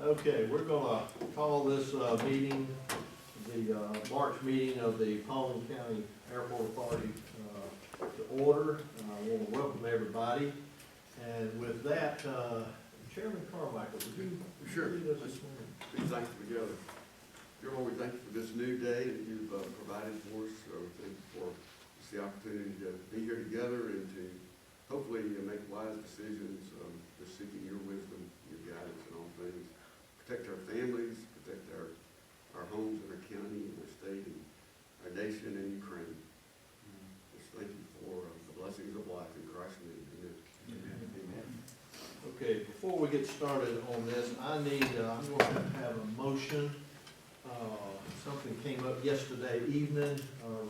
Okay, we're gonna call this meeting, the March meeting of the Paulding County Airport Authority to order. I want to welcome everybody. And with that, Chairman Carmichael, would you Sure. lead us this morning? Be thankful together. Dear Lord, we thank you for this new day that you've provided for us. So thank you for just the opportunity to be here together and to hopefully make wise decisions, just seeking your wisdom, your guidance in all things. Protect our families, protect our homes and our county and our state and our nation and Ukraine. Just thank you for the blessings of life in Christ's name. Amen. Okay, before we get started on this, I'm going to have a motion. Something came up yesterday evening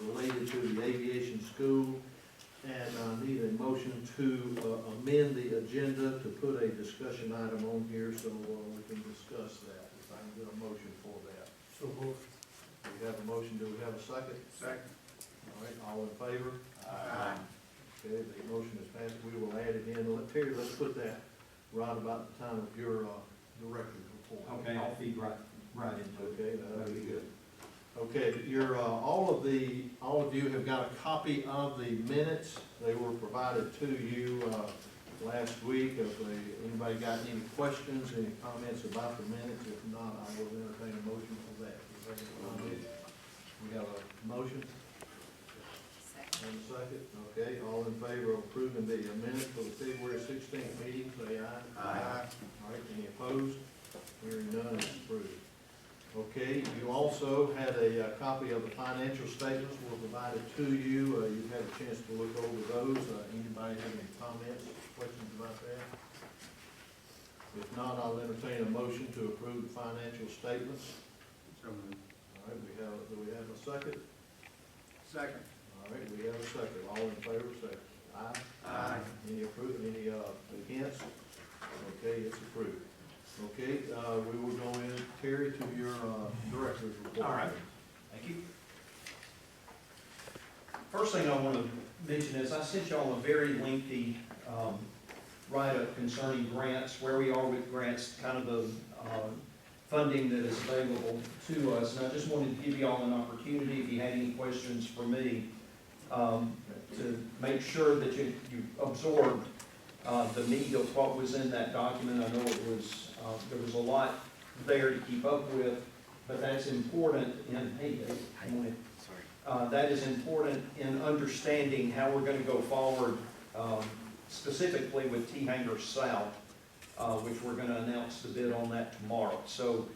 related to the aviation school, and I need a motion to amend the agenda to put a discussion item on here so we can discuss that. If I can get a motion for that. So moved. We have a motion, do we have a second? Second. All right, all in favor? Aye. Okay, the motion is passed, we will add it in. Terry, let's put that right about the time of your director's report. Okay, I'll feed right into it. Okay, that'll be good. Okay, all of you have got a copy of the minutes. They were provided to you last week. If anybody got any questions, any comments about the minutes? If not, I will entertain a motion for that. Is there any comments? We have a motion and a second. Okay, all in favor of approving the minutes for the February 16th meeting, say aye. Aye. All right, any opposed? Hearing none, it's approved. Okay, you also had a copy of the financial statements were provided to you. You've had a chance to look over those. Anybody have any comments, questions about that? If not, I'll entertain a motion to approve the financial statements. So moved. All right, do we have a second? Second. All right, we have a second. All in favor, say aye. Aye. Any approved, any against? Okay, it's approved. Okay, we will go in, Terry, to your director's report. All right. Thank you. First thing I want to mention is I sent y'all a very lengthy write-up concerning grants, where we are with grants, kind of the funding that is available to us. And I just wanted to give y'all an opportunity, if you had any questions for me, to make sure that you absorb the meat of what was in that document. I know it was, there was a lot there to keep up with, but that's important in, hey, Dave, that is important in understanding how we're going to go forward, specifically with T-Hanger South, which we're going to announce the bid on that tomorrow. So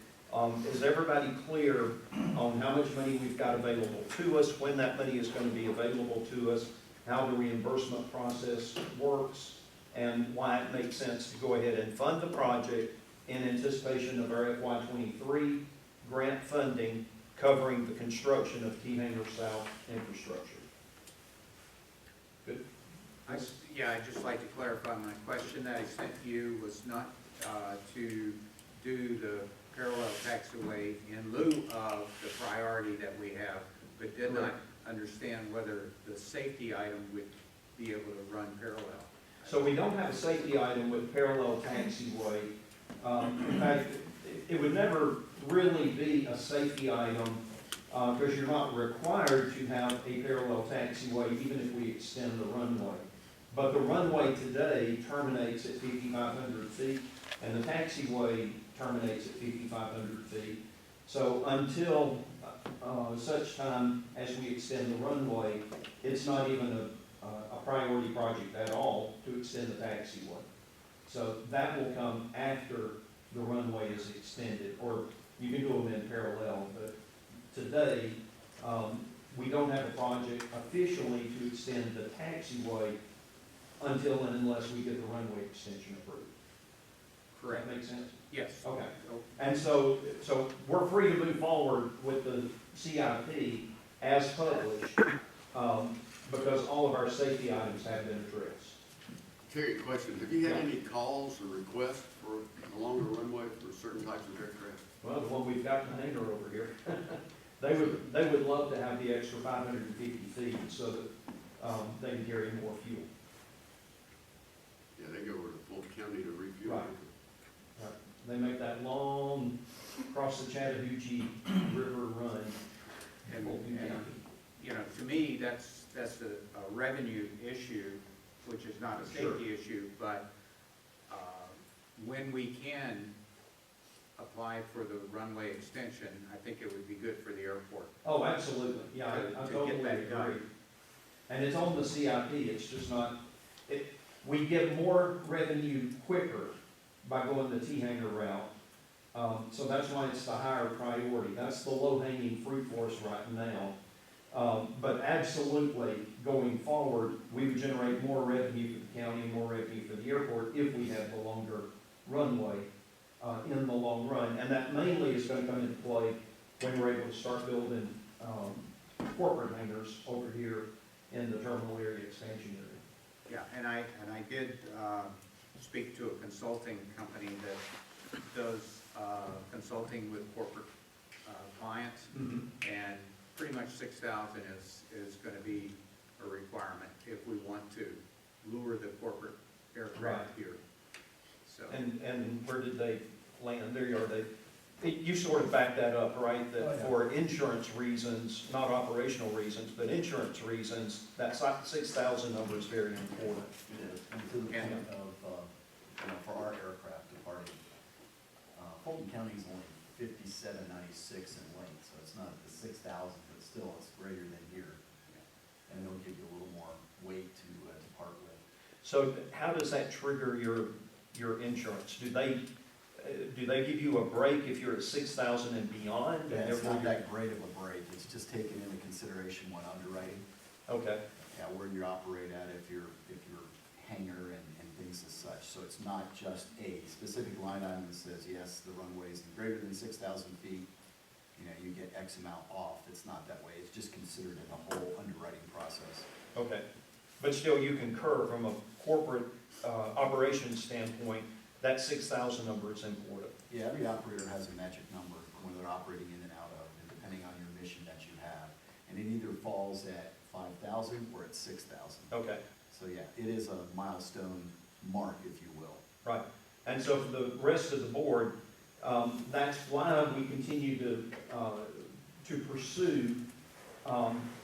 is everybody clear on how much money we've got available to us, when that money is going to be available to us, how the reimbursement process works, and why it makes sense to go ahead and fund the project in anticipation of our FY23 grant funding covering the construction of T-Hanger South infrastructure? Good? I'd just like to clarify my question that I sent you was not to do the parallel taxiway in lieu of the priority that we have, but did not understand whether the safety item would be able to run parallel. So we don't have a safety item with parallel taxiway. In fact, it would never really be a safety item because you're not required to have a parallel taxiway even if we extend the runway. But the runway today terminates at 5,500 feet and the taxiway terminates at 5,500 feet. So until such time as we extend the runway, it's not even a priority project at all to extend the taxiway. So that will come after the runway is extended, or you can do them in parallel, but today, we don't have a project officially to extend the taxiway until and unless we get the runway extension approved. Correct. That make sense? Yes. Okay. And so we're free to move forward with the CIP as published, because all of our safety items have been addressed. Terry, question, have you had any calls or requests for a longer runway for certain types of aircraft? Well, the one we've got in the hangar over here, they would love to have the extra 550 feet so that they can carry more fuel. Yeah, they go over to Fulton County to refuel. Right. They make that long across the Chattahoochee River Run. And, Fulton and, County. you know, to me, that's a revenue issue, which is not a Sure. safety issue, but, when we can apply for the runway extension, I think it would be good for the airport. Oh, absolutely, yeah, To I get totally that done. agree. And it's on the CIP, it's just not, we get more revenue quicker by going the T-hanger route. So that's why it's the higher priority, that's the low-hanging fruit for us right now. But absolutely, going forward, we would generate more revenue for the county and more revenue for the airport if we have the longer runway in the long run. And that mainly is gonna come into play when we're able to start building corporate hangars over here in the terminal area expansion area. Yeah, and I did, speak to a consulting company that does, consulting with corporate, clients, and pretty much 6,000 is gonna be a requirement if we want to lure the corporate aircraft Right. here. So, And where did they land? There you are, you sort of backed that up, right? Oh, That yeah. for insurance reasons, not operational reasons, but insurance reasons, that 6,000 number is very important. It is, and to the point And- of, for our aircraft departing, Fulton County is only 5796 in length, so it's not the 6,000, but still it's greater than here. And it'll give you a little more weight to part with. So how does that trigger your insurance? Do they give you a break if you're at 6,000 and beyond? And And it's therefore not you're- that great of a break, it's just taken into consideration when underwriting. Okay, Yeah, where you operate at, if you're hangar and things as such. So it's not just a specific line item that says, yes, the runway is greater than 6,000 feet, you know, you get X amount off. It's not that way. It's just considered in the whole underwriting process. okay. But still, you concur from a corporate operations standpoint, that 6,000 number is important. Yeah, every operator has a magic number when they're operating in and out of, and depending on your mission that you have. And it either falls at 5,000 or at 6,000. Okay. So yeah, it is a milestone mark, if you will. Right, and so for the rest of the board, that's why we continue to pursue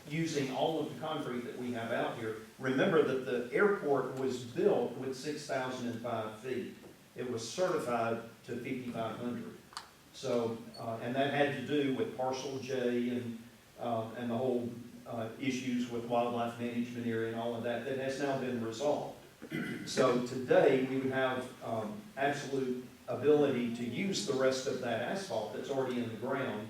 using all of the concrete that we have out here. Remember that the airport was built with 6,005 feet. It was certified to 5,500. So, and that had to do with Parcel J and the whole issues with wildlife management area and all of that has now been resolved. So today, we would have absolute ability to use the rest of that asphalt that's already in the ground,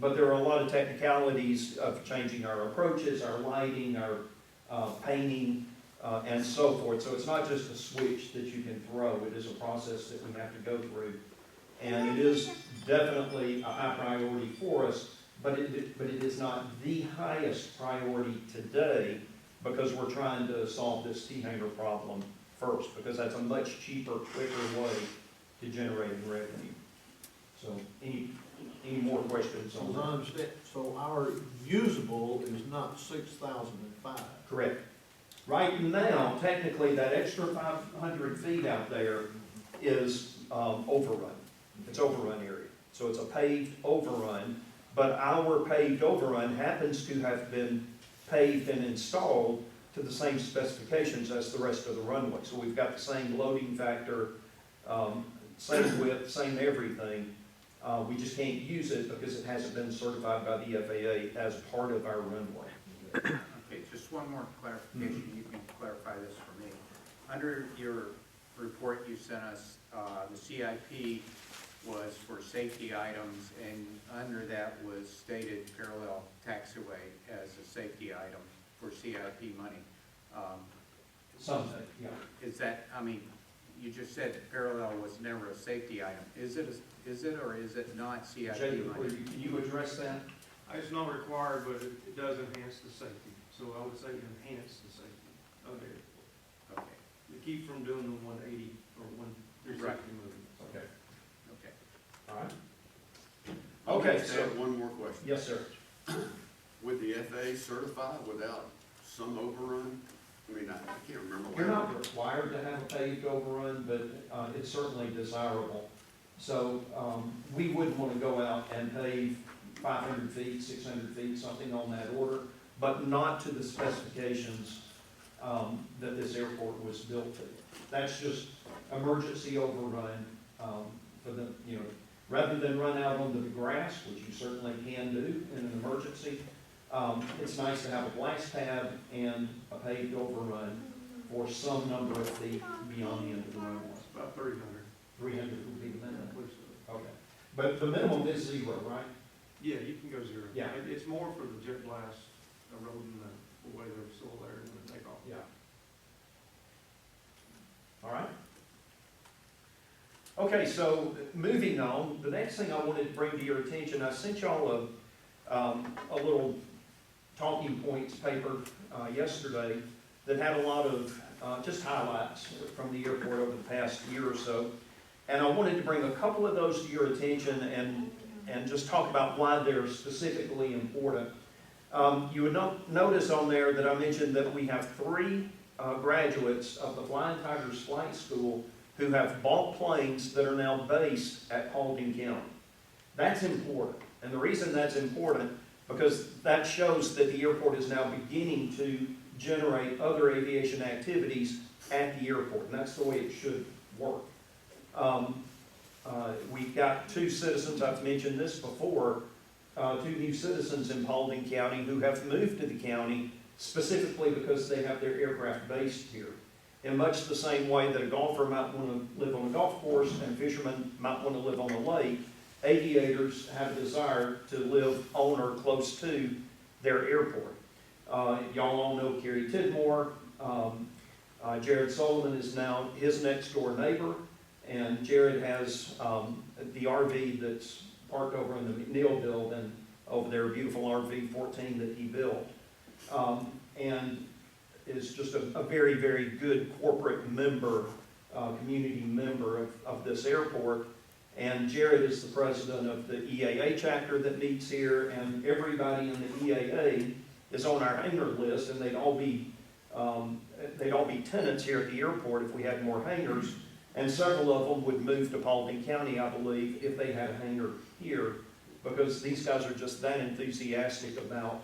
but there are a lot of technicalities of changing our approaches, our lighting, our painting, and so forth. So it's not just a switch that you can throw, it is a process that we have to go through. And it is definitely a high priority for us, but it is not the highest priority today, because we're trying to solve this T-hanger problem first, because that's a much cheaper, quicker way to generate revenue. So, any more questions So on as I that? understand, so our usable is not 6,005. Correct. Right now, technically, that extra 500 feet out there is overrun. It's overrun area. So it's a paved overrun, but our paved overrun happens to have been paved and installed to the same specifications as the rest of the runway. So we've got the same loading factor, same width, same everything. We just can't use it because it hasn't been certified by the FAA as part of our runway. okay, just one more clarification, you can clarify this for me. Under your report you sent us, the CIP was for safety items, and under that was stated parallel taxiway as a safety item for CIP money. Something, yeah. Is that, I mean, you just said that parallel was never a safety item. Is it or is it not CIP Jacob, money? can you address that? It's not required, but it does enhance the safety, so I would say enhance the safety of it. Okay, To keep from doing the 180 or 360 movement. Okay. okay. All right. Okay, Okay, so so, one more question. yes, sir. Would the FAA certify without some overrun? I mean, I can't remember. You're not required to have a paved overrun, but it's certainly desirable. So, we wouldn't want to go out and pave 500 feet, 600 feet, something on that order, but not to the specifications that this airport was built to. That's just emergency overrun for the, rather than run out onto the grass, which you certainly can do in an emergency. It's nice to have a blast pad and a paved overrun for some number of feet beyond the end of the runway. It's about 300. 300 would be the minimum. inclusive. Okay. But the minimum is 0, right? Yeah, you can go 0. Yeah. It's more for the jet blast eroding the way the soil there and the takeoff. Yeah. All right. Okay, so moving on, the next thing I wanted to bring to your attention, I sent y'all a little talking points paper yesterday that had a lot of just highlights from the airport over the past year or so. And I wanted to bring a couple of those to your attention and just talk about why they're specifically important. You would notice on there that I mentioned that we have 3 graduates of the Flying Tigers Flight School who have bought planes that are now based at Paulding County. That's important. And the reason that's important, because that shows that the airport is now beginning to generate other aviation activities at the airport, and that's the way it should work. We've got 2 citizens, I've mentioned this before, 2 new citizens in Paulding County who have moved to the county specifically because they have their aircraft based here. In much the same way that a golfer might want to live on a golf course and fishermen might want to live on a lake, aviators have a desire to live on or close to their airport. Y'all all know Kerry Tidmore. Jared Sullivan is now his next door neighbor, and Jared has the RV that's parked over in the McNeil building over there, a beautiful RV 14 that he built, and is just a very, very good corporate member, community member of this airport. And Jared is the president of the EAA chapter that meets here, and everybody in the EAA is on our hangar list, and they'd all be tenants here at the airport if we had more hangars. And several of them would move to Paulding County, I believe, if they had a hangar here, because these guys are just that enthusiastic about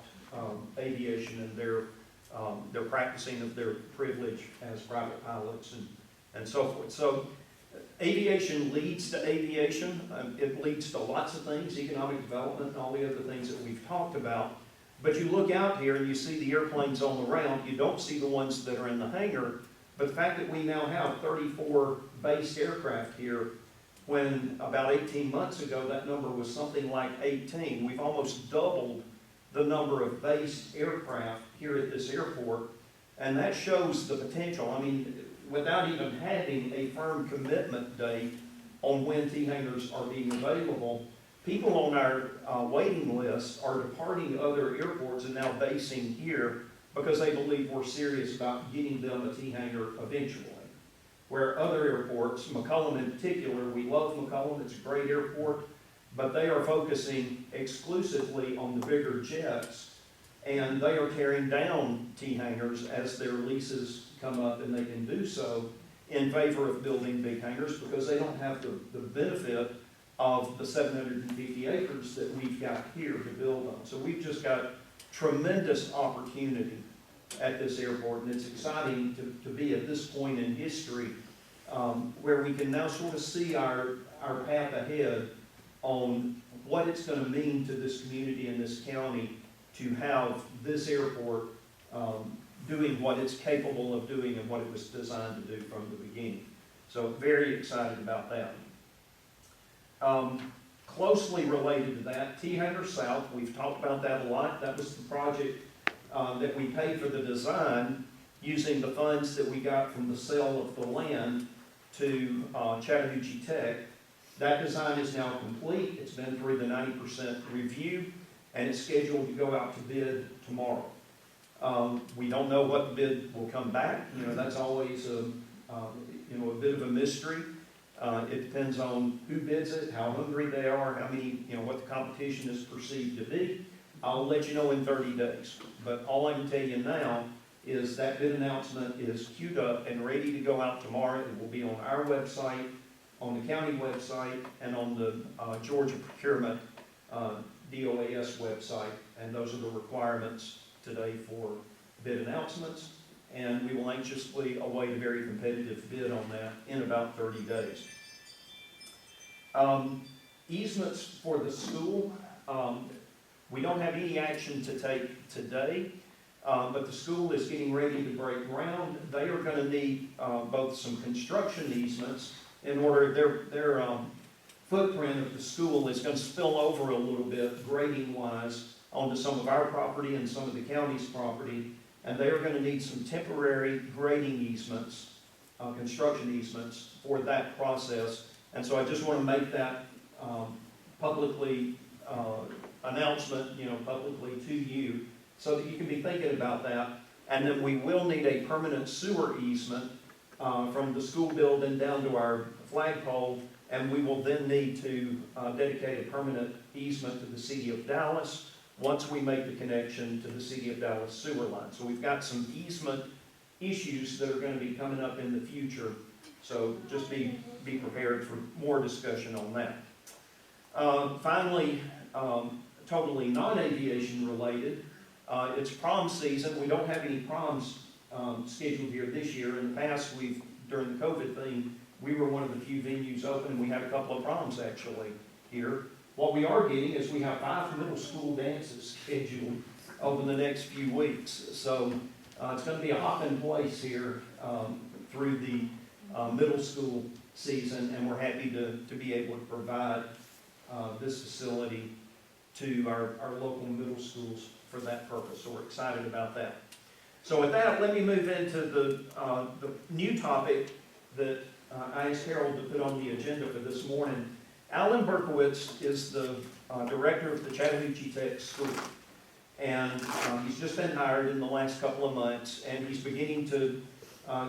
aviation, and they're practicing of their privilege as private pilots and so forth. So aviation leads to aviation. It leads to lots of things, economic development and all the other things that we've talked about. But you look out here and you see the airplanes on the ground. You don't see the ones that are in the hangar. But the fact that we now have 34 based aircraft here, when about 18 months ago that number was something like 18. We've almost doubled the number of based aircraft here at this airport. And that shows the potential. I mean, without even having a firm commitment date on when T-hangars are being available, people on our waiting list are departing other airports and now basing here because they believe we're serious about getting them a T-hangar eventually. Where other airports, McCollum in particular, we love McCollum, it's a great airport, but they are focusing exclusively on the bigger jets, and they are tearing down T-hangars as their leases come up, and they can do so in favor of building big hangars because they don't have the benefit of the 750 acres that we've got here to build on. So we've just got tremendous opportunity at this airport, and it's exciting to be at this point in history where we can now sort of see our path ahead on what it's going to mean to this community and this county to have this airport doing what it's capable of doing and what it was designed to do from the beginning. So very excited about that. Closely related to that, T-Hangar South, we've talked about that a lot. That was the project that we paid for the design using the funds that we got from the sale of the land to Chattahoochee Tech. That design is now complete. It's been through the 90% review, and it's scheduled to go out to bid tomorrow. We don't know what the bid will come back. You know, that's always a bit of a mystery. It depends on who bids it, how hungry they are, how many, what the competition is perceived to be. I'll let you know in 30 days. But all I can tell you now is that bid announcement is queued up and ready to go out tomorrow. It will be on our website on the county website and on the Georgia Procurement DOAS website. And those are the requirements today for bid announcements. And we will anxiously await a very competitive bid on that in about 30 days. Easements for the school. We don't have any action to take today, but the school is getting ready to break ground. They are going to need both some construction easements in order, their footprint of the school is going to spill over a little bit grading wise onto some of our property and some of the county's property. And they are going to need some temporary grading easements, construction easements for that process. And so I just want to make that publicly announcement, publicly to you, so that you can be thinking about that. And then we will need a permanent sewer easement from the school building down to our flagpole, and we will then need to dedicate a permanent easement to the city of Dallas once we make the connection to the city of Dallas sewer line. So we've got some easement issues that are going to be coming up in the future. So just be prepared for more discussion on that. Finally, totally non-aviation related, it's prom season. We don't have any proms scheduled here this year. In the past, during the COVID thing, we were one of the few venues open. We had a couple of proms actually here. What we are getting is we have 5 middle school dances scheduled over the next few weeks. So it's going to be a hopping place here through the middle school season, and we're happy to be able to provide this facility to our local middle schools for that purpose. So we're excited about that. So with that, let me move into the new topic that I asked Harold to put on the agenda for this morning. Alan Berkowitz is the director of the Chattahoochee Tech School. And he's just been hired in the last couple of months, and he's beginning to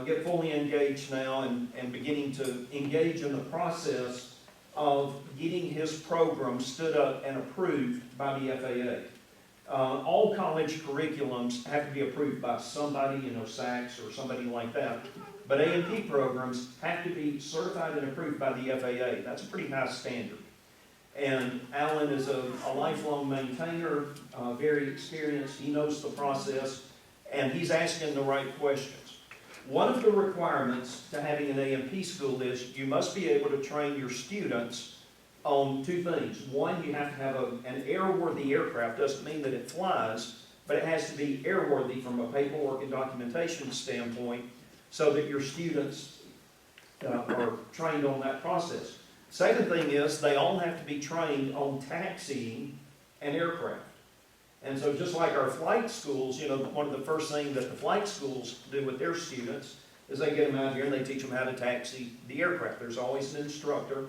get fully engaged now and beginning to engage in the process of getting his program stood up and approved by the FAA. All college curriculums have to be approved by somebody, SACS or somebody like that. But A&P programs have to be certified and approved by the FAA. That's a pretty high standard. And Alan is a lifelong maintainer, very experienced. He knows the process, and he's asking the right questions. One of the requirements to having an A&P school is you must be able to train your students on 2 things. One, you have to have an airworthy aircraft. Doesn't mean that it flies, but it has to be airworthy from a paperwork and documentation standpoint, so that your students are trained on that process. Second thing is they all have to be trained on taxiing an aircraft. And so just like our flight schools, one of the first things that the flight schools do with their students is they get them out here and they teach them how to taxi the aircraft. There's always an instructor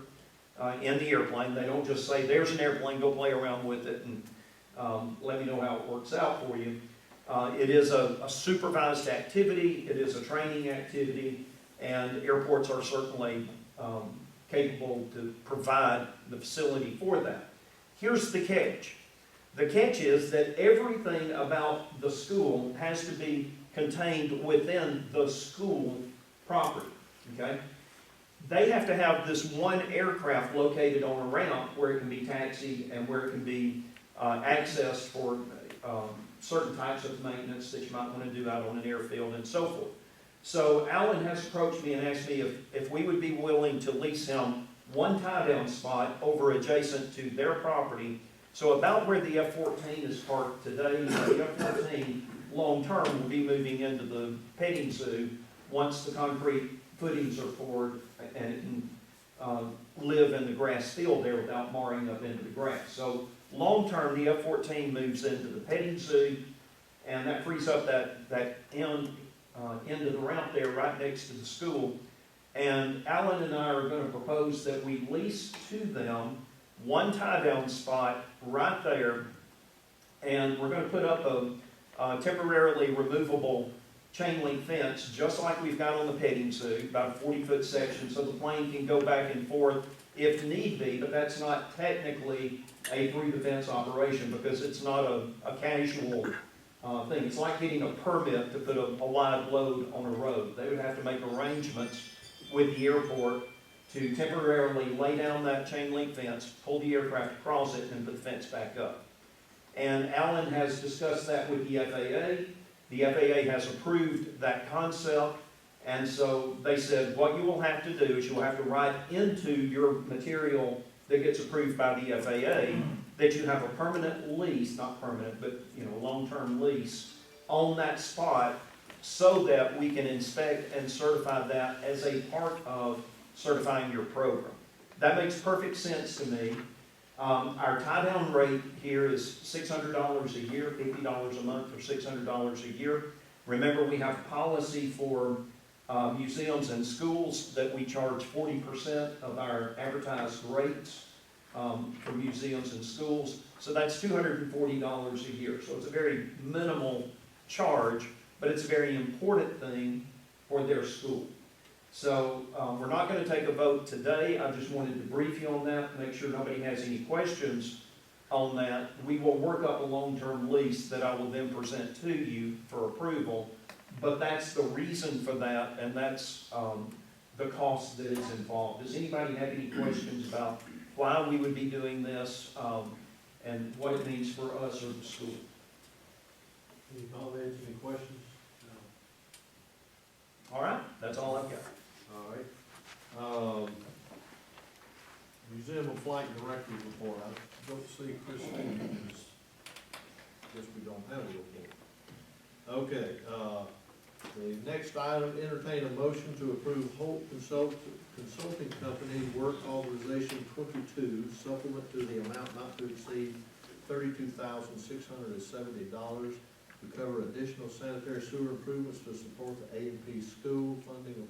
in the airplane. They don't just say, there's an airplane, go play around with it and let me know how it works out for you. It is a supervised activity, it is a training activity, and airports are certainly capable to provide the facility for that. Here's the catch. The catch is that everything about the school has to be contained within the school property, okay? They have to have this one aircraft located on a ramp where it can be taxied and where it can be accessed for certain types of maintenance that you might want to do out on an airfield and so forth. So Alan has approached me and asked me if we would be willing to lease him one tie-down spot over adjacent to their property. So about where the F-14 is parked today, the F-14 long-term will be moving into the petting zoo once the concrete footings are poured and it can live in the grass field there without marring up into the grass. So long-term, the F-14 moves into the petting zoo, and that frees up that end of the ramp there right next to the school. And Alan and I are going to propose that we lease to them one tie-down spot right there, and we're going to put up a temporarily removable chain link fence, just like we've got on the petting zoo, about a 40-foot section, so the plane can go back and forth if need be, but that's not technically a through-the-fence operation because it's not a casual thing. It's like getting a permit to put a live load on a road. They would have to make arrangements with the airport to temporarily lay down that chain link fence, pull the aircraft across it, and put the fence back up. And Alan has discussed that with the FAA. The FAA has approved that concept, and so they said, what you will have to do is you will have to write into your material that gets approved by the FAA that you have a permanent lease, not permanent, but, a long-term lease on that spot so that we can inspect and certify that as a part of certifying your program. That makes perfect sense to me. Our tie-down rate here is $600 a year, $50 a month, or $600 a year. Remember, we have policy for museums and schools that we charge 40% of our advertised rates for museums and schools. So that's $240 a year. So it's a very minimal charge, but it's a very important thing for their school. So we're not going to take a vote today. I just wanted to brief you on that, make sure nobody has any questions on that. We will work up a long-term lease that I will then present to you for approval. But that's the reason for that, and that's the cost that is involved. Does anybody have any questions about why we would be doing this and what it means for us or the school? Any comments, any questions? All right, that's all I've got. All right. Museum of Flight Director report. I don't see Christine, because guess we don't have a report. Okay, the next item, entertain a motion to approve Holt Consulting Company Work Authorization 22, supplement to the amount not to exceed $32,670 to cover additional sanitary sewer improvements to support the A&P school. Funding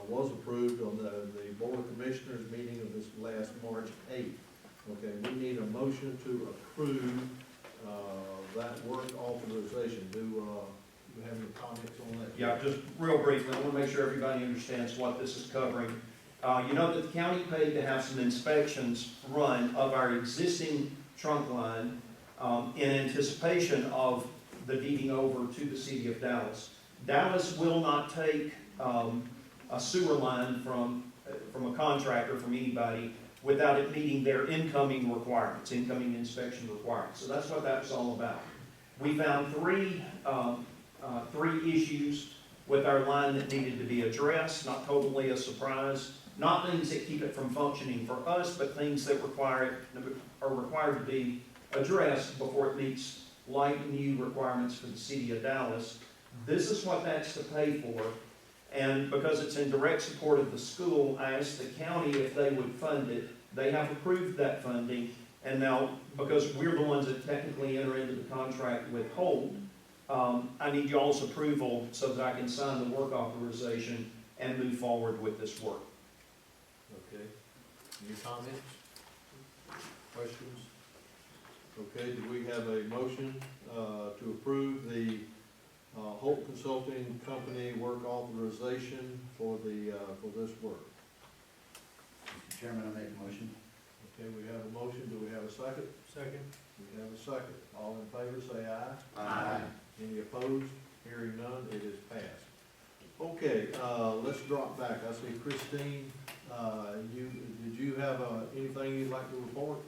was approved on the Board of Commissioners meeting of this last March 8th. Okay, we need a motion to approve that work authorization. Do you have any comments on that? Yeah, just real briefly, I want to make sure everybody understands what this is covering. You know that the county paid to have some inspections run of our existing trunk line in anticipation of the deeding over to the city of Dallas. Dallas will not take a sewer line from a contractor, from anybody, without it meeting their incoming requirements, incoming inspection requirements. So that's what that's all about. We found three issues with our line that needed to be addressed, not totally a surprise, not things that keep it from functioning for us, but things that are required to be addressed before it meets light new requirements for the city of Dallas. This is what that's to pay for. And because it's in direct support of the school, I asked the county if they would fund it. They have approved that funding. And now, because we're the ones that technically enter into the contract with Holt, I need y'all's approval so that I can sign the work authorization and move forward with this work. Okay. Any comments? Questions? Okay, do we have a motion to approve the Holt Consulting Company work authorization for this work? Mr. Chairman, I make a motion. Okay, we have a motion. Do we have a second? Second. We have a second. All in favor, say aye. Aye. Any opposed? Hearing none, it is passed. Okay, let's drop back. I see Christine, did you have anything you'd like to report?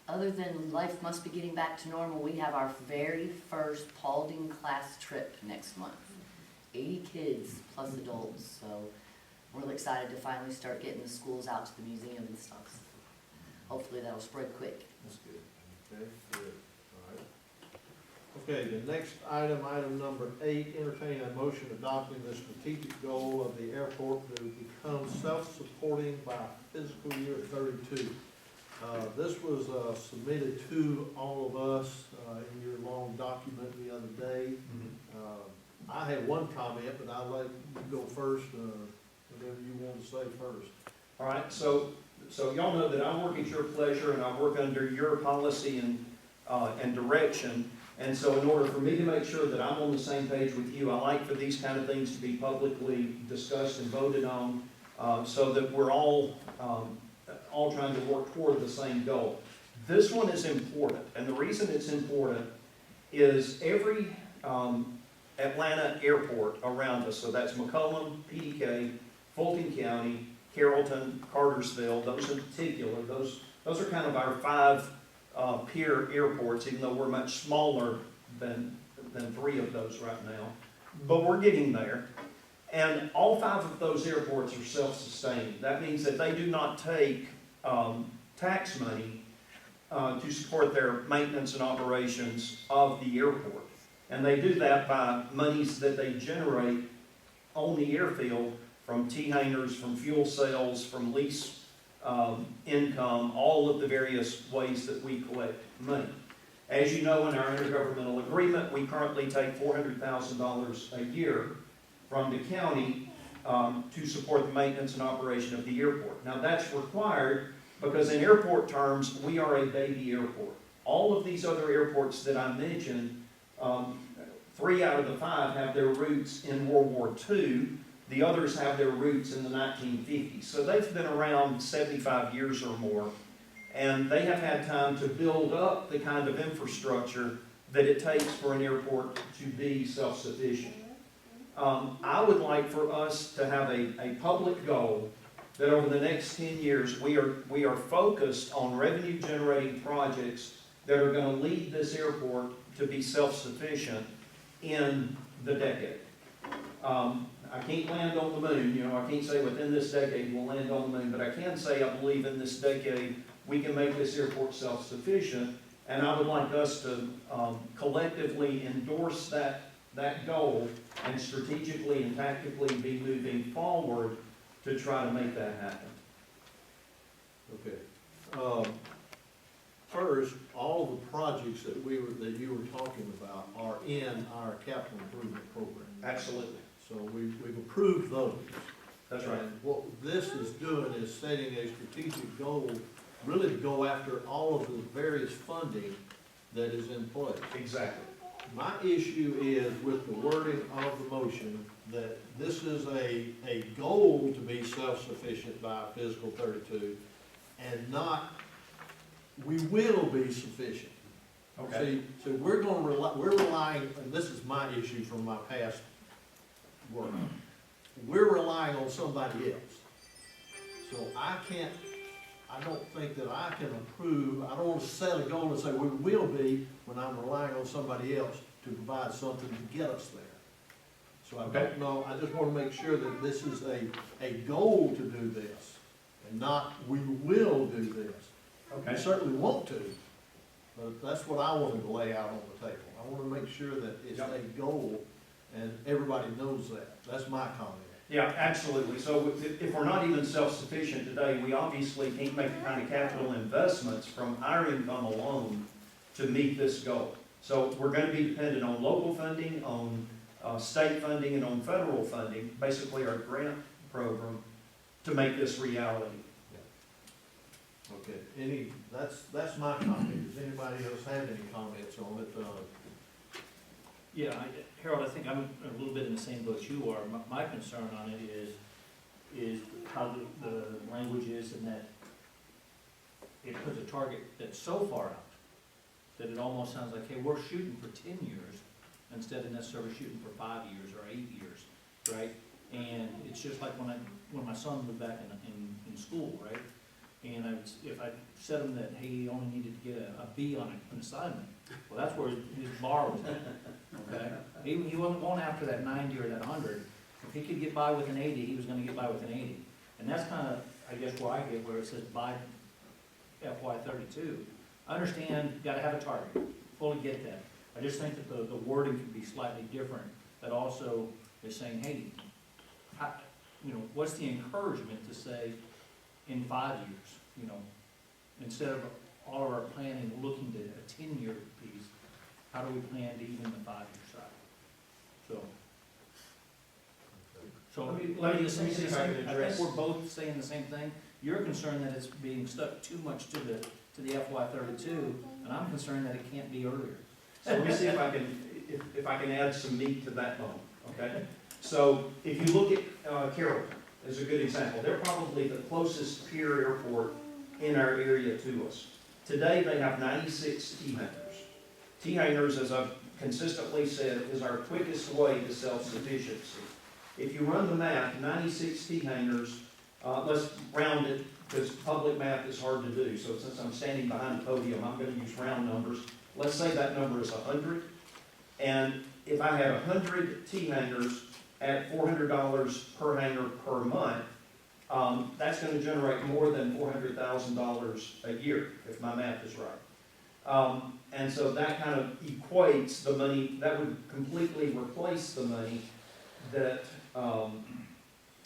Other than life must be getting back to normal, we have our very first Paulding class trip next month. 80 kids plus adults, so we're really excited to finally start getting the schools out to the museum and stuff. Hopefully that'll spread quick. That's good. Okay, good. All right. Okay, the next item, item number 8, entertain a motion adopting the strategic goal of the airport to become self-supporting by fiscal year 32. This was submitted to all of us in your long document the other day. I had one comment, but I'll let you go first, whatever you want to say first. All right, so y'all know that I work at your pleasure and I work under your policy and direction. And so in order for me to make sure that I'm on the same page with you, I like for these kind of things to be publicly discussed and voted on so that we're all trying to work toward the same goal. This one is important, and the reason it's important is every Atlanta airport around us, so that's McCollum, PDK, Fulton County, Carrollton, Cartersville, those in particular, those are kind of our five peer airports, even though we're much smaller than three of those right now. But we're getting there. And all five of those airports are self-sustaining. That means that they do not take tax money to support their maintenance and operations of the airport. And they do that by monies that they generate on the airfield from T-hangers, from fuel sales, from lease income, all of the various ways that we collect money. As you know, in our intergovernmental agreement, we currently take $400,000 a year from the county to support the maintenance and operation of the airport. Now that's required because in airport terms, we are a baby airport. All of these other airports that I mentioned, 3 out of the 5 have their roots in World War II. The others have their roots in the 1950s. So they've been around 75 years or more, and they have had time to build up the kind of infrastructure that it takes for an airport to be self-sufficient. I would like for us to have a public goal that over the next 10 years, we are focused on revenue-generating projects that are going to lead this airport to be self-sufficient in the decade. I can't land on the moon, I can't say within this decade we'll land on the moon, but I can say I believe in this decade we can make this airport self-sufficient, and I would like us to collectively endorse that goal and strategically and tactically be moving forward to try to make that happen. Okay. First, all of the projects that you were talking about are in our capital improvement program. Absolutely. So we've approved those. That's right. And what this is doing is setting a strategic goal, really to go after all of the various funding that is in place. Exactly. My issue is with the wording of the motion, that this is a goal to be self-sufficient by fiscal 32, and not, we will be sufficient. Okay. See, so we're relying, and this is my issue from my past work, we're relying on somebody else. So I don't think that I can approve, I don't want to set a goal and say we will be when I'm relying on somebody else to provide something to get us there. So I don't know, I just want to make sure that this is a goal to do this, and not we will do this. We Okay. certainly want to, but that's what I wanted to lay out on the table. I want to make sure that it's a goal, and everybody knows that. That's my comment. Yeah, absolutely. So if we're not even self-sufficient today, we obviously can't make the kind of capital investments from our income alone to meet this goal. So we're going to be dependent on local funding, on state funding, and on federal funding, basically our grant program, to make this reality. Okay, that's my comment. Does anybody else have any comments on it? Yeah, Harold, I think I'm a little bit in the same boat you are. My concern on it is how the language is, and that it puts a target that's so far out that it almost sounds like, hey, we're shooting for 10 years instead of necessarily shooting for 5 years or 8 years, right? And it's just like when my son was back in school, right? And if I said him that, hey, he only needed to get a B on an assignment, well, that's where his bar was at, okay? He wasn't going after that 90 or that 100. If he could get by with an 80, he was gonna get by with an 80. And that's kind of, I guess, where I get where it says by FY 32. I understand, gotta have a target, fully get that. I just think that the wording could be slightly different, that also is saying, hey, what's the encouragement to say in 5 years, instead of all of our planning looking to a 10-year piece, how do we plan to even the 5-year side? So Let me see if I can I address. think we're both saying the same thing. You're concerned that it's being stuck too much to the FY 32, and I'm concerned that it can't be earlier. So let me see if I can add some meat to that bone, okay? So if you look at Carrollton as a good example, they're probably the closest peer airport in our area to us. Today, they have 96 T-hangers. T-hangers, as I've consistently said, is our quickest way to self-sufficiency. If you run the math, 96 T-hangers, let's round it, because public math is hard to do, so since I'm standing behind the podium, I'm gonna use round numbers. Let's say that number is 100, and if I have 100 T-hangers at $400 per hanger per month, that's gonna generate more than $400,000 a year, if my math is right. And so that kind of equates the money, that would completely replace the money that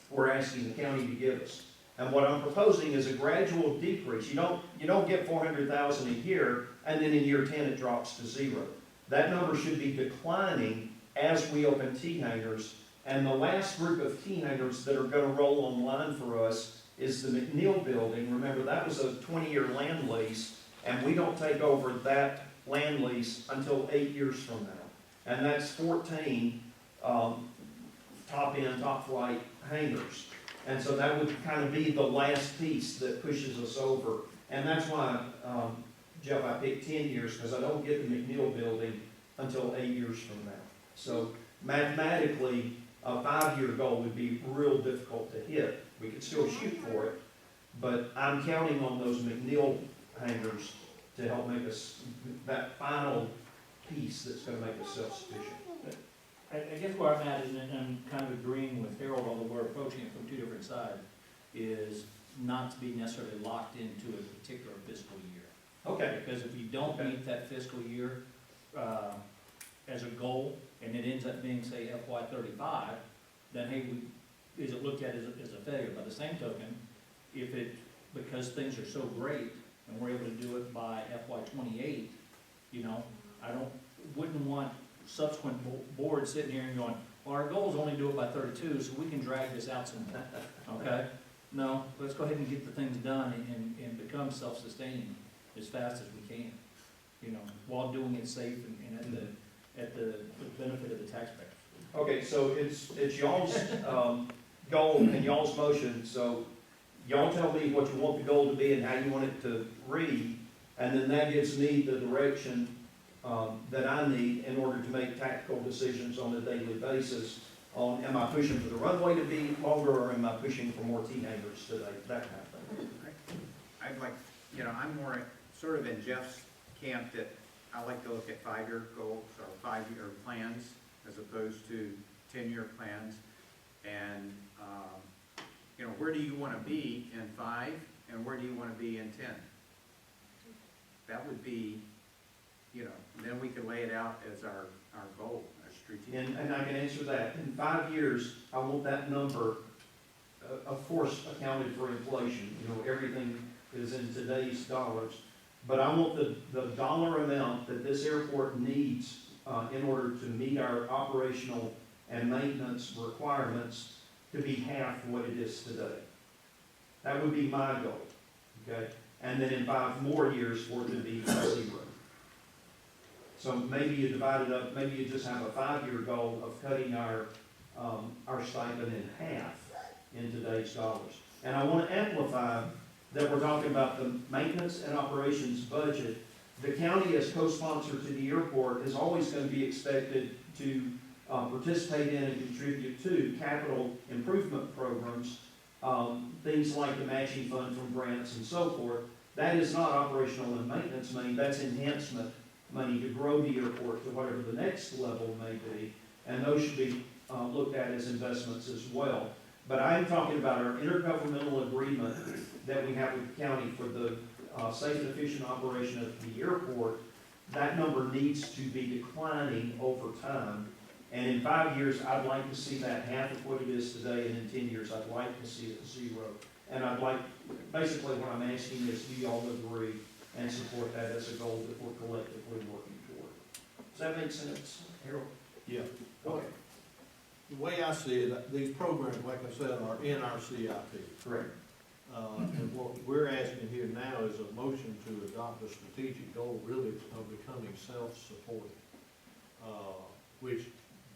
we're asking the county to give us. And what I'm proposing is a gradual decrease. You don't get 400,000 a year, and then in year 10 it drops to zero. That number should be declining as we open T-hangers. And the last group of T-hangers that are gonna roll online for us is the McNeil Building. Remember, that was a 20-year land lease, and we don't take over that land lease until 8 years from now. And that's 14 top-end, top-flight hangars. And so that would kind of be the last piece that pushes us over. And that's why, Jeff, I picked 10 years, because I don't get the McNeil Building until 8 years from now. So mathematically, a 5-year goal would be real difficult to hit. We could still shoot for it, but I'm counting on those McNeil hangars to help make us that final piece that's gonna make us self-sufficient. I guess where I'm at, and I'm kind of agreeing with Harold, although we're approaching it from two different sides, is not to be necessarily locked into a particular fiscal year. Okay. Because if you don't meet that fiscal year, as a goal, and it ends up being, say, FY 35, then hey, is it looked at as a failure? By the same token, if it, because things are so great, and we're able to do it by FY 28, you know, wouldn't want subsequent boards sitting here and going, well, our goal is only to do it by 32, so we can drag this out some more, okay? No, let's go ahead and get the things done and become self-sustaining as fast as we can, you know, while doing it safe and at the benefit of the taxpayers. Okay, so it's y'all's goal and y'all's motion, so y'all tell me what you want the goal to be and how you want it to read, and then that gives me the direction that I need in order to make tactical decisions on a daily basis on, am I pushing for the runway to be longer, or am I pushing for more T-hangers today, that kind of thing. I'd like, you know, I'm more sort of in Jeff's camp that I like to look at 5-year goals or 5-year plans as opposed to 10-year plans. And, you know, where do you want to be in 5 and where do you want to be in 10? That would be, you know, then we could lay it out as our goal, our strategic. And I can answer that. In 5 years, I want that number, of course, accounted for inflation. You know, everything is in today's dollars. But I want the dollar amount that this airport needs in order to meet our operational and maintenance requirements to be half what it is today. That would be my goal, okay? And then in 5 more years for it to be 0. So maybe you divide it up, maybe you just have a 5-year goal of cutting our stipend in half in today's dollars. And I want to amplify that we're talking about the maintenance and operations budget. The county, as co-sponsor to the airport, is always going to be expected to participate in and contribute to capital improvement programs, things like the matching fund from grants and so forth. That is not operational and maintenance money, that's enhancement money to grow the airport to whatever the next level may be, and those should be looked at as investments as well. But I'm talking about our intergovernmental agreement that we have with the county for the safe and efficient operation of the airport. That number needs to be declining over time. And in 5 years, I'd like to see that half of what it is today, and in 10 years, I'd like to see it 0. And I'd like, basically what I'm asking is, do y'all agree and support that as a goal that we're collectively working toward? Does that make sense, Harold? Yeah. Okay, The way I see it, these programs, like I said, are in our CIP. correct. And what we're asking here now is a motion to adopt a strategic goal really of becoming self-supporting, which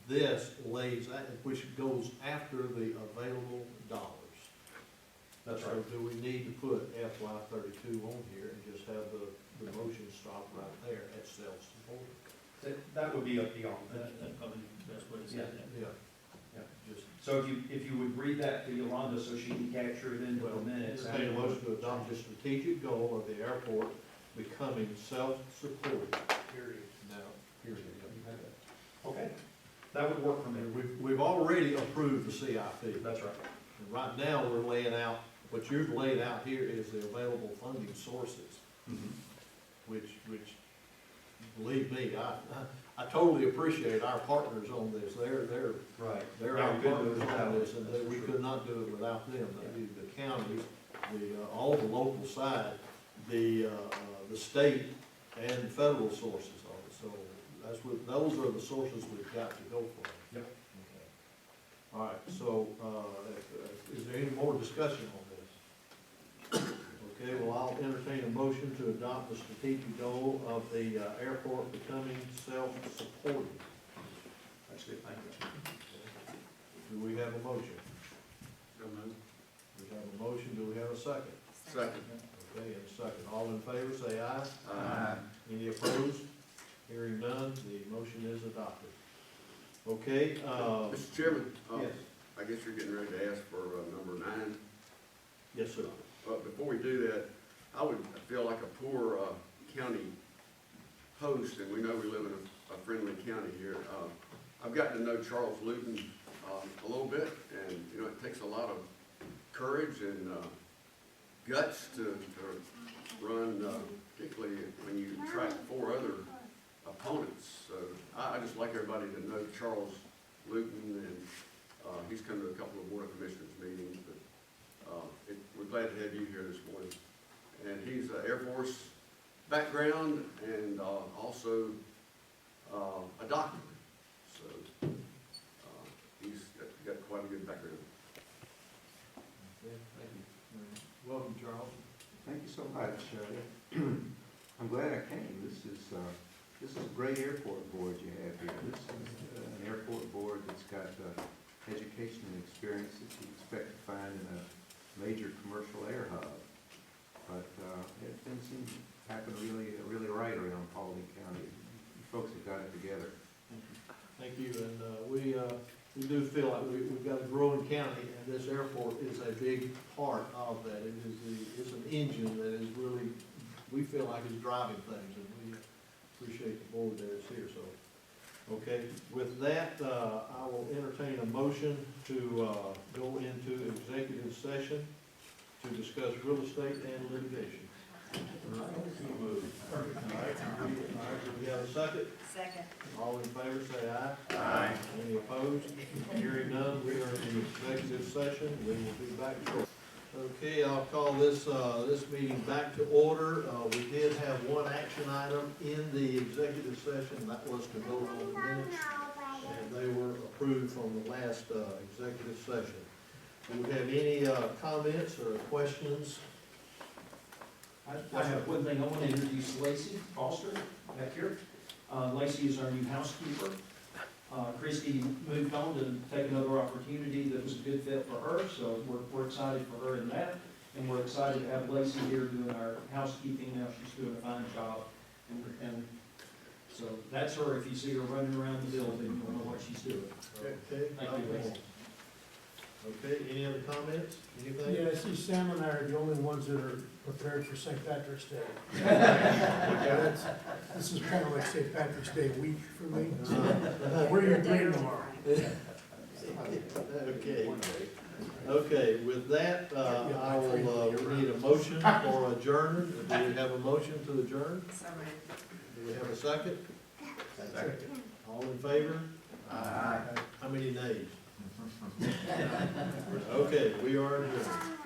this lays, which goes after the available dollars. That's So right. do we need to put FY 32 on here and just have the motion stop right there at self-supporting? That would be up to y'all. That's probably the best way to say that. Yeah. Yeah. Just So if you would read that to Yolanda so she can capture it into the minutes. Entertain a motion to adopt the strategic goal of the airport becoming self-supporting. Period. Now, period. Okay, that would work for me. We've already approved the CIP. That's right. And right now, we're laying out, what you've laid out here is the available funding sources, which, believe me, I totally appreciate our partners on this. Right. They're our partners on this, and we could not do it without them. The counties, all the local side, the state and federal sources of it. So those are the sources we've got to go for. Yep. Okay. All right, so, is there any more discussion on this? Okay, well, I'll entertain a motion to adopt the strategic goal of the airport becoming self-supporting. That's good, thank you. Do we have a motion? So moved. We have a motion, do we have a second? Second. Okay, and a second. All in favor, say aye. Aye. Any opposed? Hearing none, the motion is adopted. Okay, Mr. Chairman, yes, I guess you're getting ready to ask for number 9. yes, sir. But before we do that, I would feel like a poor county host, and we know we live in a friendly county here. I've gotten to know Charles Luton a little bit, and, you know, it takes a lot of courage and guts to run, particularly when you track 4 other opponents. So I just like everybody to know Charles Luton, and he's come to a couple of Board of Commissioners meetings, but we're glad to have you here this morning. And he's an Air Force background and also a doctor. So he's got quite a good background. Okay, thank you. Welcome, Charles. Thank you so much. I'm glad I came. This is a great airport board you have here. This is an airport board that's got education and experience that you expect to find in a major commercial air hub. But things seem to happen really right around Paulding County. You folks have got it together. Thank you, and we do feel like we've got a growing county, and this airport is a big part of that. It's an engine that is really, we feel like is driving things, and we appreciate the board that is here, so. Okay, with that, I will entertain a motion to go into executive session to discuss real estate and litigation. All right, do we have a second? Second. All in favor, say aye. Aye. Any opposed? Hearing none, we are in executive session. We will be back shortly. Okay, I'll call this meeting back to order. We did have one action item in the executive session, that was to vote on the minutes, and they were approved from the last executive session. Do we have any comments or questions? I have one thing, I want to introduce Lacey Foster back here. Lacey is our new housekeeper. Christie moved on to take another opportunity that was a good fit for her, so we're excited for her in that. And we're excited to have Lacey here doing our housekeeping now. She's doing a fine job. And so that's her. If you see her running around the building, you'll know what she's doing. Okay. Thank you, Lacey. Okay, any other comments? Anything? Yeah, I see Sam and I are the only ones that are prepared for St. Patrick's Day. This is kind of like St. Patrick's Day week for me. We're your green tomorrow. Okay. Okay, with that, I will, we need a motion for adjournment. Do we have a motion to adjourn? Do we have a second? Second. All in favor? Aye. How many nays? Okay, we are adjourned.